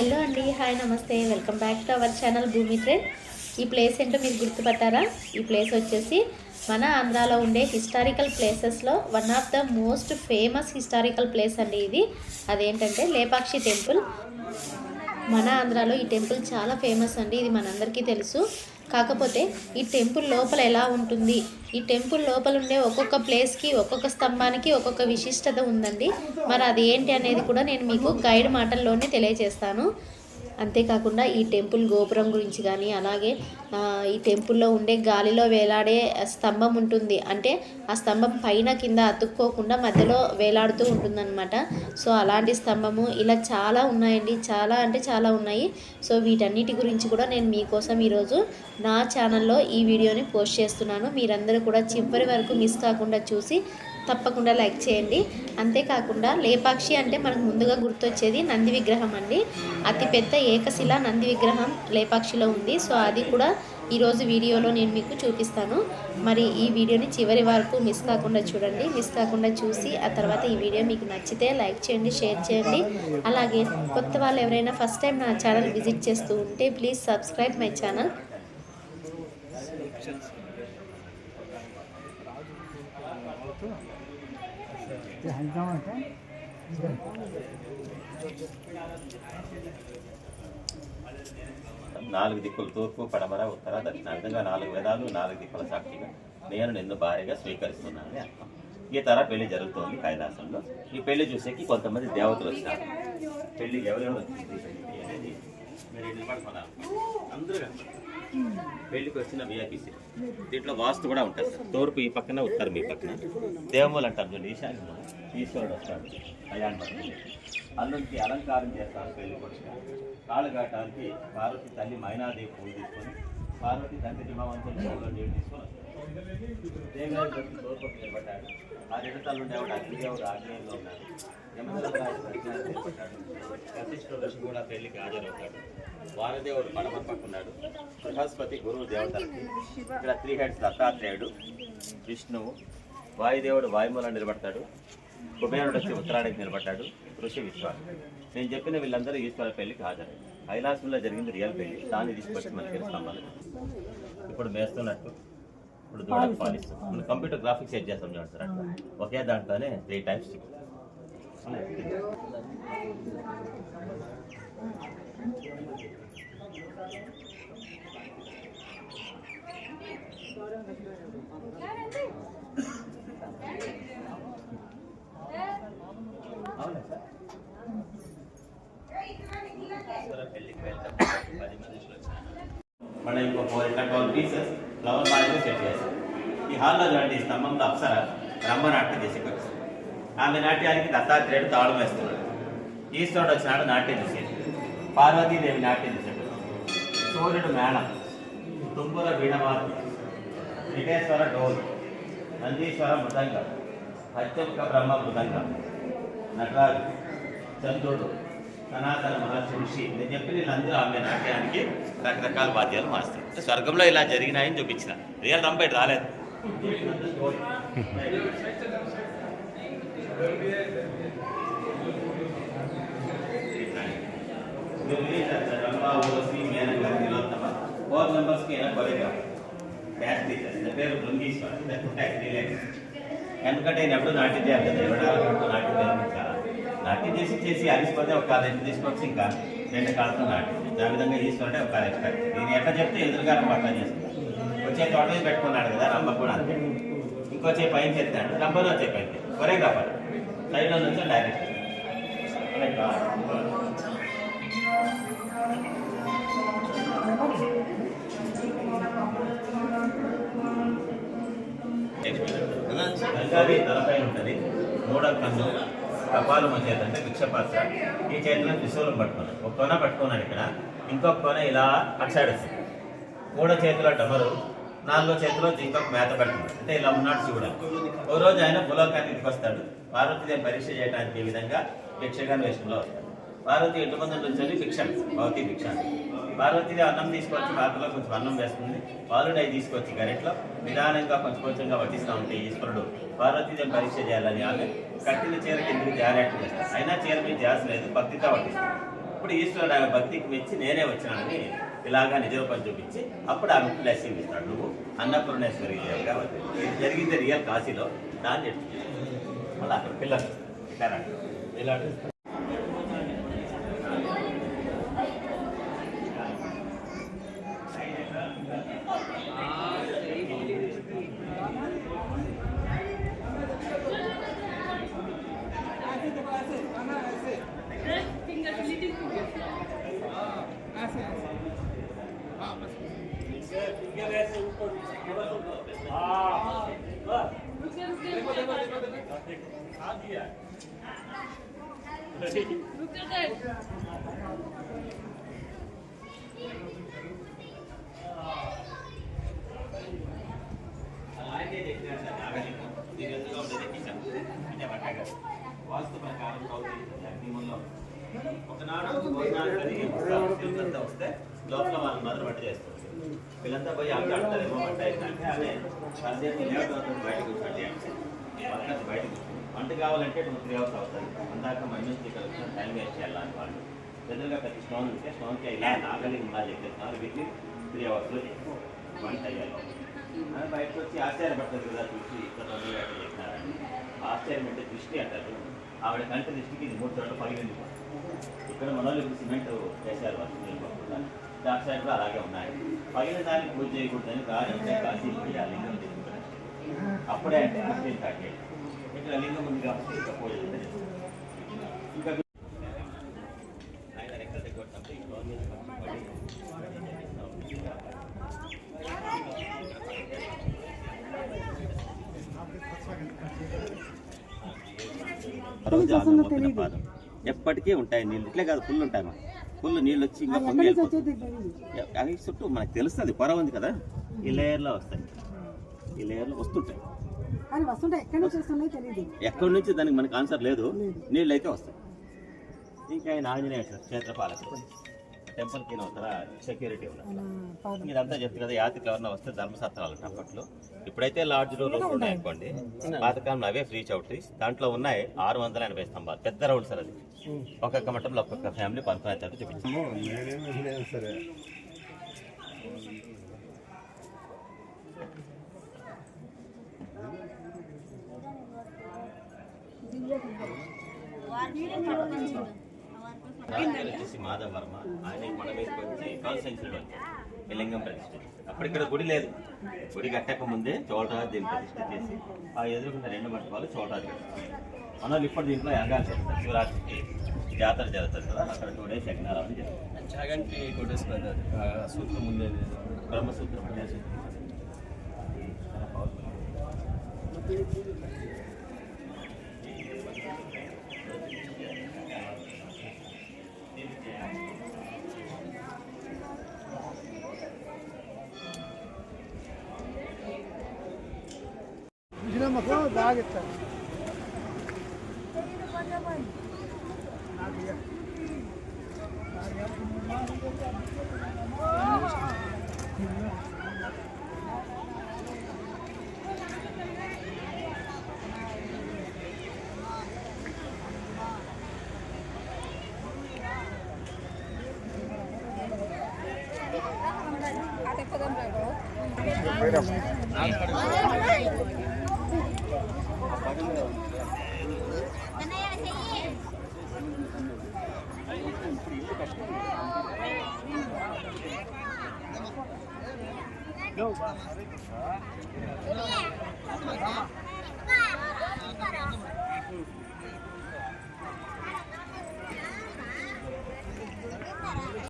Hello అండి, hi, నమస్తే, welcome back to our channel భూమి ట్రెండ్. ఈ ప్లేస్ ఏంటో మీరు గుర్తుపట్టారా? ఈ ప్లేస్ వచ్చేసి మన ఆంధ్రాలో ఉండే హిస్టారికల్ ప్లేసెస్లో one of the most famous historical place అండి ఇది. అదేంటంటే లేపాక్షి టెంపుల్. మన ఆంధ్రాలో ఈ టెంపుల్ చాలా ఫేమస్ అండి, ఇది మనందరికీ తెలుసు. కాకపోతే ఈ టెంపుల్ లోపల ఎలా ఉంటుంది, ఈ టెంపుల్ లోపల ఉండే ఒక్కొక్క ప్లేస్కి ఒక్కొక్క స్తంభానికి ఒక్కొక్క విశిష్టత ఉందండి. మరి అది ఏంటి అనేది కూడా నేను మీకు గైడ్ మాటల్లోనే తెలియజేస్తాను. అంతేకాకుండా ఈ టెంపుల్ గోపురం గురించి కానీ, అలాగే ఈ టెంపుల్లో ఉండే గాలిలో వేలాడే స్తంభం ఉంటుంది, అంటే ఆ స్తంభం పైన కింద అతుక్కోకుండా మధ్యలో వేలాడుతూ ఉంటుందన్నమాట. సో అలాంటి స్తంభము ఇలా చాలా ఉన్నాయండి, చాలా అంటే చాలా ఉన్నాయి. సో వీటన్నిటి గురించి కూడా నేను మీకోసం ఈరోజు నా ఛానల్లో ఈ వీడియోని పోస్ట్ చేస్తున్నాను. మీరందరూ కూడా చివరి వరకు మిస్ కాకుండా చూసి తప్పకుండా లైక్ చేయండి. అంతేకాకుండా లేపాక్షి అంటే మనకు ముందుగా గుర్తొచ్చేది నంది విగ్రహం అండి. అతిపెద్ద ఏకశిలా నంది విగ్రహం లేపాక్షిలో ఉంది. సో అది కూడా ఈరోజు వీడియోలో నేను మీకు చూపిస్తాను. మరి ఈ వీడియోని చివరి వరకు మిస్ కాకుండా చూడండి. మిస్ కాకుండా చూసి ఆ తర్వాత ఈ వీడియో మీకు నచ్చితే లైక్ చేయండి, షేర్ చేయండి. అలాగే కొత్త వాళ్ళు ఎవరైనా ఫస్ట్ టైం నా ఛానల్ విజిట్ చేస్తూ ఉంటే ప్లీజ్ సబ్స్క్రైబ్ మై ఛానల్. నాలుగు దిక్కులు తూర్పు, పడమర, ఉత్తర, దక్షిణ విధంగా 4 వేదాలు 4 దిక్కుల సాక్షిగా నేను నిన్ను భార్యగా స్వీకరిస్తున్నానని అర్థం. ఈ తర పెళ్లి జరుగుతోంది కైలాసంలో. ఈ పెళ్లి చూసేకి కొంతమంది దేవతలు వచ్చినారు. పెళ్లి ఎవరెవరు వచ్చింది అనేది మీరు నిలబడుకున్నారు. అందరూ పెళ్లికి వచ్చిన విఐపీసీ. దీంట్లో వాస్తు కూడా ఉంటుంది సార్. తూర్పు ఈ పక్కన, ఉత్తరం ఈ పక్కన. దేవములు అంటారు చూడండి, ఈశాన్యంలో ఈశ్వరుడు వస్తాడు. అయాన్పడి అల్లునికి అలంకారం చేస్తారు. పెళ్లి కొడుకు కాళ్ళగాటానికి పార్వతి తల్లి మైనాదేవి పూలు తీసుకొని, పార్వతి తండ్రి హిమవంతులు పూలో నీళ్ళు తీసుకొని దేవరాజు భక్తి తూర్పు నిలబడ్డాడు. ఆ రెండు తల్లు ఉండేవాడు అగ్నిదేవుడు ఆగ్నేయంలో ఉన్నాడు. యమధర్మరాజు దక్షిణాన్ని నిలబడ్డాడు. వశిష్ఠుడు ఋషి కూడా పెళ్లికి హాజరవుతాడు. వారదేవుడు పడమర పక్కున్నాడు. బృహస్పతి గురువు దేవతలకి ఇక్కడ 3 హెడ్స్ దత్తాత్రేయుడు, విష్ణువు, వాయుదేవుడు వాయుమూల నిలబడతాడు. కుబేరుడు వచ్చి ఉత్తరాడికి నిలబడ్డాడు. ఋషి విశ్వాసం. నేను చెప్పిన వీళ్ళందరూ ఈశ్వర పెళ్లికి హాజరు. కైలాసంలో జరిగింది రియల్ పెళ్లి. దాన్ని తీసుకొచ్చి మనకి స్తంభాలు ఇప్పుడు మేస్తున్నట్టు ఇప్పుడు దూడకు పాలిస్తాం. మనం కంప్యూటర్ గ్రాఫిక్స్ సెట్ చేస్తాం చూడండి సార్. అట్లా ఒకే దాంట్లోనే 3 టైమ్స్ అవునా సార్. పెళ్లికి వెళ్తాం 10 మంది మనం ఇంకో 4 పీసెస్ ఫ్లవర్ బాగా సెట్ చేస్తాం. ఈ హాల్లో చూడండి, ఈ స్తంభంలో అప్సర బ్రహ్మనాట్యం చేసేకొచ్చు. ఆమె నాట్యానికి దత్తాత్రేయుడు తాళం వేస్తున్నాడు. ఈశ్వరుడు వచ్చినాడు నాట్యం చేసేది. పార్వతీదేవి నాట్యం చేసేది. సూర్యుడు మేళం, తుంపుర వీణవాది, విఘ్నేశ్వర డోలు, నందీశ్వర మృదంగం, హత్యముఖ బ్రహ్మ మృదంగం, నటరాజు, చంద్రుడు, సనాతన మహర్షి ఋషి. నేను చెప్పిన వీళ్ళందరూ ఆమె నాట్యానికి రకరకాల వాద్యాలు మారుస్తారు. స్వర్గంలో ఇలా జరిగినాయని చూపించిన. రియల్ రంపేట రాలేదు. ఫోర్ మెంబర్స్కి కొరియోగ్రాఫ్ డ్యాన్స్ టీచర్స్. నా పేరు బృంగీశ్వర్. ఎందుకంటే నేను ఎప్పుడు నాట్యం చేయాలి కదా, ఎవరు నాట్యం చేయాలి. నాట్యం చేసి అలిసిపోతే ఒక కాలు ఎట్టు తీసుకొచ్చి ఇంకా 2 కాళ్ళతో నాట్యం. ఆ విధంగా ఈశ్వరుడే ఒక కాలు ఎక్స్పెక్ట్. నేను ఎట్లా చెప్తే ఎదురుగా రంప చేస్తున్నాను. వచ్చే తోట మీద పెట్టుకున్నాడు కదా, రంప కూడా అంతే. ఇంకొచ్చే పైన చెప్తాడు, రంపలో వచ్చే పైన కొరియోగ్రాఫర్ సైడ్లో నుంచి డైరెక్ట్ అది తలపై ఉంటుంది. 3వ కన్ను కపాలు చేత అంటే భిక్షపాత్ర. ఈ చేతిలో త్రిశూలం పట్టుకున్నాడు. ఒక కొన పట్టుకున్నాడు ఇక్కడ, ఇంకొక కొన ఇలా అటు సైడ్ వస్తుంది. 3వ చేతిలో డమరు, 4వ చేతిలో ఇంకొక మేత పెడుతున్నాడు. అంటే ఇలా ఉన్నాడు చూడాలి. ఓ రోజు ఆయన భూలోకానికి వస్తాడు. పార్వతీదేవి పరీక్ష చేయడానికి ఈ విధంగా భిక్షగాని వేషంలో వస్తాడు. పార్వతి ఇంటి ముందు నుంచి భిక్ష, భవతి భిక్ష. పార్వతీదేవి అన్నం తీసుకొచ్చి పాత్రలో కొంచెం అన్నం వేస్తుంది. పాలుడు అవి తీసుకొచ్చి గరిట్లో నిదానంగా కొంచెంగా వడ్డిస్తూ ఉంటే ఈశ్వరుడు పార్వతీదేవి పరీక్ష చేయాలని ఆమె కట్టిన చీర కిందకి జారేట్టు చేస్తారు. అయినా చీర మీద ధ్యాస లేదు, భక్తితో వడ్డిస్తారు. అప్పుడు ఈశ్వరుడు ఆమె భక్తికి మెచ్చి నేనే వచ్చినానని ఇలాగా నిజరూపం చూపించి అప్పుడు ఆమె బ్లెస్సింగ్ ఇస్తాడు, నువ్వు అన్నపూర్ణేశ్వరి దేవిగా వచ్చావు. ఇది జరిగింది రియల్ కాశీలో. దాన్ని మళ్ళీ అక్కడ పిల్లలు ఇలా వాస్తు ప్రకారం ఒకనాడు భోజనాలు వస్తే లోపల వాళ్ళు మొదలు వంట చేస్తారు. వీళ్ళంతా పోయి అక్కడ ఆడతారేమో వంట అయిందంటే అదే కాసేపు బయటకు కూర్చోండి అంటే వాళ్ళకి బయటకు వంట కావాలంటే 2-3 hours అవుతుంది. అందాక మన నుంచి ఇక్కడ టైం వేస్ట్ చేయాలని వాళ్ళు ఎదురుగా పెద్ద స్టోన్ ఉంటే స్టోన్కి ఇలా నాగలి ఉండాలి చెప్పేస్తున్నారు. వీటిని 3 hours వంట అయ్యాలి. బయటకు వచ్చి ఆశ్చర్యపడుతుంది కదా చూసి ఇక్కడ తొందరగా ఎక్కడ చేసినారని. ఆశ్చర్యం అంటే దృష్టి అంటారు. ఆవిడ కంటి దృష్టికి ఇది 3 చోట్ల పగిలింది. ఇక్కడ మనోళ్ళు ఇప్పుడు సిమెంట్ వేశారు వర్షం, బ్యాక్ సైడ్ కూడా అలాగే ఉన్నాయి. పగిలిన దానికి పూజ చేయకూడదని కాదంటే కాశీ పోయి ఆ లింగం తీసుకుంటారు. అప్పుడే అంటే ముస్లిం కాకే ఇక్కడ లింగం ఉంది కాబట్టి ఇంకా పూజ ఇంకా ఆయన రెక్కల దగ్గర ఎప్పటికీ ఉంటాయి నీళ్ళు. ఇట్లే కాదు, ఫుల్ ఉంటాయి. ఫుల్ నీళ్ళు వచ్చి ఇంకా పొంగి అవి చుట్టూ మనకు తెలుస్తుంది. పొర ఉంది కదా, ఈ లేయర్లో వస్తాయి. ఈ లేయర్లో వస్తుంటాయి. ఎక్కడి నుంచి దానికి మనకు ఆన్సర్ లేదు. నీళ్ళు అయితే వస్తాయి. ఇంకా ఆయన ఆంజనేయ క్షేత్రపాలకుడు టెంపుల్కి ఉత్తర సెక్యూరిటీ ఉన్నారు. ఇదంతా చెప్తుంది కదా, యాత్రికులు ఎవరన్నా వస్తే ధర్మసత్రాలు అప్పట్లో. ఇప్పుడైతే లాడ్జ్ రూమ్స్ ఉన్నాయి అనుకోండి. పాతకాలంలో అవే ఫ్రీ చౌటరీస్. దాంట్లో ఉన్నాయి 680 స్తంభాలు. పెద్ద రౌండ్ సార్ అది. ఒక్కొక్క మఠంలో ఒక్కొక్క ఫ్యామిలీ పంచాయతీ చూపించాము. వచ్చేసి మాధవ వర్మ. ఆయన మన మీదకి వచ్చి కాన్సెన్సరీ వచ్చాడు లింగం ప్రతిష్ఠ. అప్పుడు ఇక్కడ గుడి లేదు. గుడి కట్టక ముందే చోటరాజు దీన్ని ప్రతిష్ఠ చేసి ఆ ఎదురుకున్న 2 మంటపాలు చోటరాజు కట్టారు. మనోళ్ళు ఇప్పుడు దీంట్లో యాగాలు చేస్తారు. శివరాత్రికి జాతర జరుగుతుంది కదా, అక్కడ 2 days యజ్ఞాలు అని చేస్తారు. సూత్రం ముందే బ్రహ్మసూత్రం అంటే బాగా No,